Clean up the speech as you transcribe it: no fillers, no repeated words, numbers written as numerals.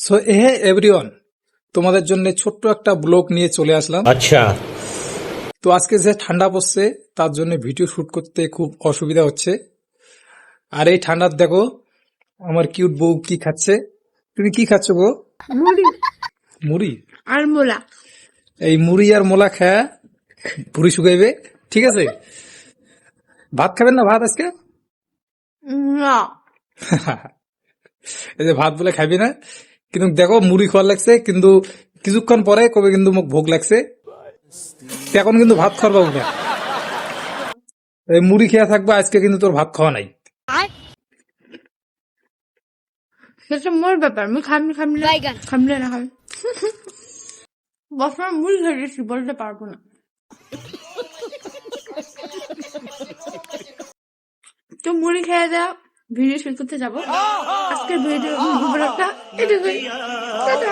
So everyone, তোমাদের জন্য ছোট্ট একটা ব্লগ নিয়ে চলে আসলাম। अच्छा। তো আজকে যে ঠান্ডা পড়ছে তার জন্য ভিডিও শুট করতে খুব অসুবিধা হচ্ছে। আর এই ঠান্ডার দেখো আমার কিউট বউ কি খাচ্ছে। তুমি কি খাচ্ছ গো? মুড়ি মুড়ি? আর মোলা। এই মুড়ি আর মোলা খায় ভুড়ি শুকাইবে, ঠিক আছে? ভাত খাবেন না? ভাত আজকে না, এই যে ভাত বলে খাবি না, কিন্তু দেখো মুড়ি খাওয়ার লাগছে, কিন্তু কিছুক্ষণ পরে কবে কিন্তু মুখ ভোগ লাগছে, তো এখন কিন্তু ভাত খাওয়ার পাবো না। এই মুড়ি খেয়ে থাকবো, আজকে কিন্তু তোর ভাত খাওয়া নাই। সেটা মোর ব্যাপার। মুই খামলে না খাবি। বছর মুড়ি খেয়েছি, বলতে পারবো না। তো মুড়ি খেয়ে দেওয়া ভিডিও শুট করতে যাবো। আজকের ভিডিও ব্লগটা এটুকুই। টাটা।